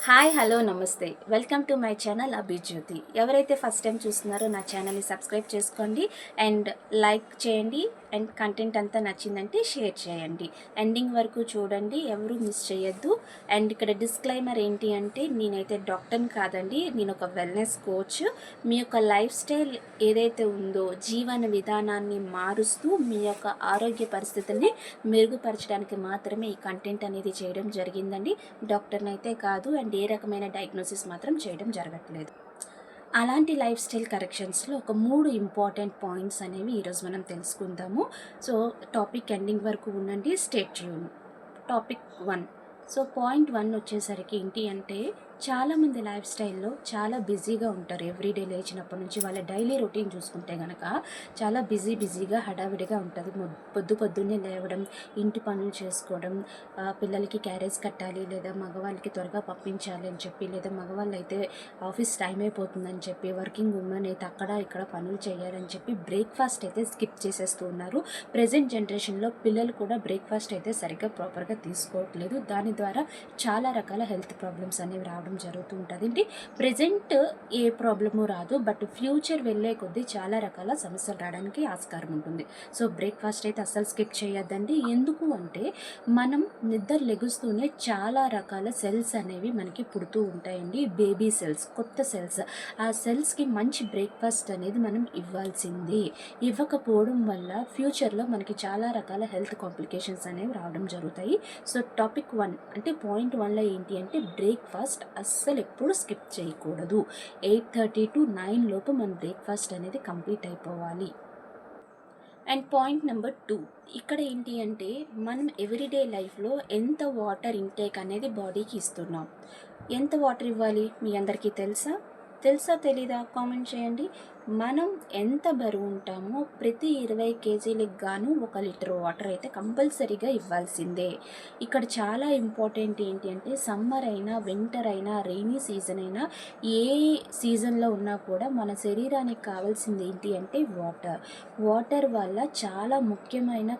Hi hello నమస్తే welcome to my channel అభిజ్యోతి. ఎవరైతే first time చూస్తున్నారో నా ఛానల్ని సబ్స్క్రైబ్ చేసుకోండి అండ్ లైక్ చేయండి అండ్ కంటెంట్ అంతా నచ్చిందంటే షేర్ చేయండి. ఎండింగ్ వరకు చూడండి, ఎవరు మిస్ చేయొద్దు. అండ్ ఇక్కడ డిస్క్లైమర్ ఏంటి అంటే, నేనైతే డాక్టర్ని కాదండి, నేను ఒక వెల్నెస్ కోచ్. మీ యొక్క లైఫ్ స్టైల్ ఏదైతే ఉందో జీవన విధానాన్ని మారుస్తూ మీ యొక్క ఆరోగ్య పరిస్థితుల్ని మెరుగుపరచడానికి మాత్రమే ఈ కంటెంట్ అనేది చేయడం జరిగిందండి. డాక్టర్ని అయితే కాదు అండ్ ఏ రకమైన డయాగ్నోసిస్ మాత్రం చేయడం జరగట్లేదు. అలాంటి లైఫ్ స్టైల్ కరెక్షన్స్లో ఒక 3 ఇంపార్టెంట్ పాయింట్స్ అనేవి ఈరోజు మనం తెలుసుకుందాము. సో టాపిక్ ఎండింగ్ వరకు ఉండండి, stay tune. Topic 1. So point 1 వచ్చేసరికి ఏంటి అంటే, చాలామంది లైఫ్ స్టైల్లో చాలా బిజీగా ఉంటారు. ఎవ్రీడే లేచినప్పటి నుంచి వాళ్ళ డైలీ రొటీన్ చూసుకుంటే కనుక చాలా బిజీగా హడావిడిగా ఉంటుంది. పొద్దున్నే లేవడం, ఇంటి పనులు చేసుకోవడం, పిల్లలకి క్యారేజ్ కట్టాలి, లేదా మగవాళ్ళకి త్వరగా పంపించాలి అని చెప్పి, లేదా మగవాళ్ళు అయితే ఆఫీస్ టైం అయిపోతుందని చెప్పి, వర్కింగ్ ఉమెన్ అయితే అక్కడ ఇక్కడ పనులు చేయాలని చెప్పి బ్రేక్ఫాస్ట్ అయితే స్కిప్ చేసేస్తూ ఉన్నారు. ప్రజెంట్ జనరేషన్లో పిల్లలు కూడా బ్రేక్ఫాస్ట్ అయితే సరిగ్గా ప్రాపర్గా తీసుకోవట్లేదు. దాని ద్వారా చాలా రకాల హెల్త్ ప్రాబ్లమ్స్ అనేవి రావడం జరుగుతూ ఉంటుంది. ప్రజెంట్ ఏ ప్రాబ్లము రాదు, బట్ ఫ్యూచర్ వెళ్ళే కొద్దీ చాలా రకాల సమస్యలు రావడానికి ఆస్కారం ఉంటుంది. సో బ్రేక్ఫాస్ట్ అయితే అస్సలు స్కిప్ చేయొద్దండి. ఎందుకు అంటే, మనం నిద్ర లెగుస్తూనే చాలా రకాల సెల్స్ అనేవి మనకి పుడుతూ ఉంటాయండి. బేబీ సెల్స్, కొత్త సెల్స్. ఆ సెల్స్కి మంచి బ్రేక్ఫాస్ట్ అనేది మనం ఇవ్వాల్సింది. ఇవ్వకపోవడం వల్ల ఫ్యూచర్లో మనకి చాలా రకాల హెల్త్ కాంప్లికేషన్స్ అనేవి రావడం జరుగుతాయి. సో టాపిక్ 1 అంటే పాయింట్ 1లో ఏంటి అంటే, బ్రేక్ఫాస్ట్ అస్సలు ఎప్పుడు స్కిప్ చేయకూడదు. 8:30 to 9 లోపు మన బ్రేక్ఫాస్ట్ అనేది కంప్లీట్ అయిపోవాలి. అండ్ పాయింట్ నెంబర్ 2, ఇక్కడ ఏంటి అంటే, మనం ఎవ్రీడే లైఫ్లో ఎంత వాటర్ ఇంటేక్ అనేది బాడీకి ఇస్తున్నాం. ఎంత వాటర్ ఇవ్వాలి మీ అందరికీ తెలుసా తెలీదా? కామెంట్ చేయండి. మనం ఎంత బరువు ఉంటామో ప్రతి 20 కేజీలకు గాను 1 లీటర్ వాటర్ అయితే కంపల్సరీగా ఇవ్వాల్సిందే. ఇక్కడ చాలా ఇంపార్టెంట్ ఏంటి అంటే, సమ్మర్ అయినా, వింటర్ అయినా, రెయినీ సీజన్ అయినా, ఏ సీజన్లో ఉన్నా కూడా మన శరీరానికి కావాల్సింది ఏంటి అంటే వాటర్ వల్ల చాలా ముఖ్యమైన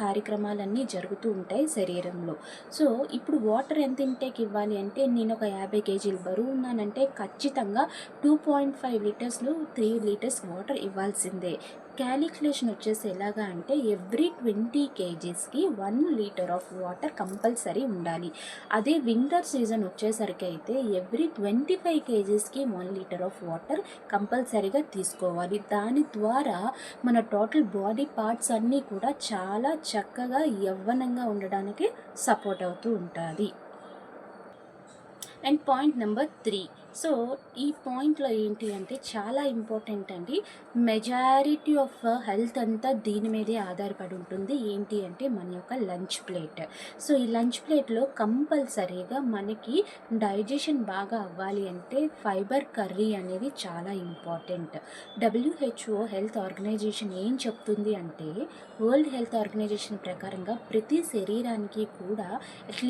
కార్యక్రమాలన్నీ జరుగుతూ ఉంటాయి శరీరంలో. సో ఇప్పుడు వాటర్ ఎంత ఇంటేక్ ఇవ్వాలి అంటే, నేను ఒక 50 కేజీలు బరువు ఉన్నానంటే ఖచ్చితంగా 2.5 లీటర్స్లో 3 లీటర్స్ వాటర్ ఇవ్వాల్సిందే. క్యాలిక్యులేషన్ వచ్చేసి ఎలాగా అంటే, every 20 కేజీస్కి 1 litre of water compulsory ఉండాలి. అదే వింటర్ సీజన్ వచ్చేసరికి అయితే ఎవ్రీ 25 కేజీస్కి 1 లీటర్ ఆఫ్ వాటర్ కంపల్సరీగా తీసుకోవాలి. దాని ద్వారా మన టోటల్ బాడీ పార్ట్స్ అన్నీ కూడా చాలా చక్కగా యవ్వనంగా ఉండడానికి సపోర్ట్ అవుతూ ఉంటుంది. And point number 3. సో ఈ పాయింట్లో ఏంటి అంటే, చాలా ఇంపార్టెంట్ అండి. మెజారిటీ ఆఫ్ హెల్త్ అంతా దీని మీదే ఆధారపడి ఉంటుంది. ఏంటి అంటే, మన యొక్క లంచ్ ప్లేట్. సో ఈ లంచ్ ప్లేట్లో కంపల్సరీగా మనకి డైజెషన్ బాగా అవ్వాలి అంటే ఫైబర్ కర్రీ అనేది చాలా ఇంపార్టెంట్. WHO హెల్త్ ఆర్గనైజేషన్ ఏం చెప్తుంది అంటే, వరల్డ్ హెల్త్ ఆర్గనైజేషన్ ప్రకారంగా ప్రతి శరీరానికి కూడా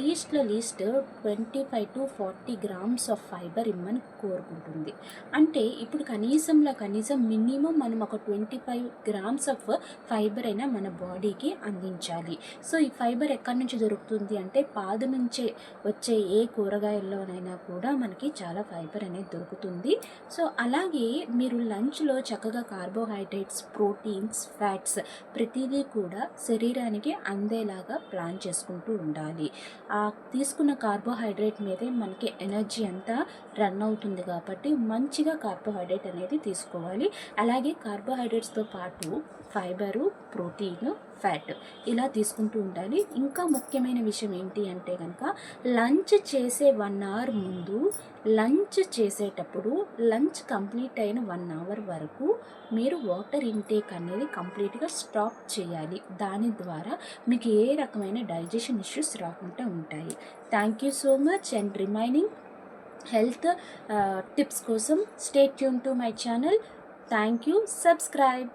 least 25 to 40 grams of fibre ఇమ్మని కోరుకుంటుంది. అంటే ఇప్పుడు కనీసం మినిమం మనం ఒక 25 గ్రామ్స్ ఆఫ్ ఫైబర్ అయినా మన బాడీకి అందించాలి. సో ఈ ఫైబర్ ఎక్కడి నుంచి దొరుకుతుంది అంటే, పాదు నుంచే వచ్చే ఏ కూరగాయల్లోనైనా కూడా మనకి చాలా ఫైబర్ అనేది దొరుకుతుంది. సో అలాగే మీరు లంచ్లో చక్కగా కార్బోహైడ్రేట్స్, ప్రోటీన్స్, ఫ్యాట్స్ ప్రతిదీ కూడా శరీరానికి అందేలాగా ప్లాన్ చేసుకుంటూ ఉండాలి. తీసుకున్న కార్బోహైడ్రేట్ మీదే మనకి ఎనర్జీ అంతా రన్ అవుతుంది కాబట్టి మంచిగా కార్బోహైడ్రేట్ అనేది తీసుకోవాలి. అలాగే కార్బోహైడ్రేట్స్తో పాటు ఫైబరు, ప్రోటీన్, ఫ్యాట్ ఇలా తీసుకుంటూ ఉండాలి. ఇంకా ముఖ్యమైన విషయం ఏంటి అంటే కనుక, లంచ్ చేసే 1 అవర్ ముందు, లంచ్ చేసేటప్పుడు, లంచ్ కంప్లీట్ అయిన 1 అవర్ వరకు మీరు వాటర్ ఇంటేక్ అనేది కంప్లీట్గా స్టాప్ చేయాలి. దాని ద్వారా మీకు ఏ రకమైన డైజెషన్ ఇష్యూస్ రాకుండా ఉంటాయి. Thank you so much. And remaining health tips కోసం stay tune to my channel. Thank you. Subscribe.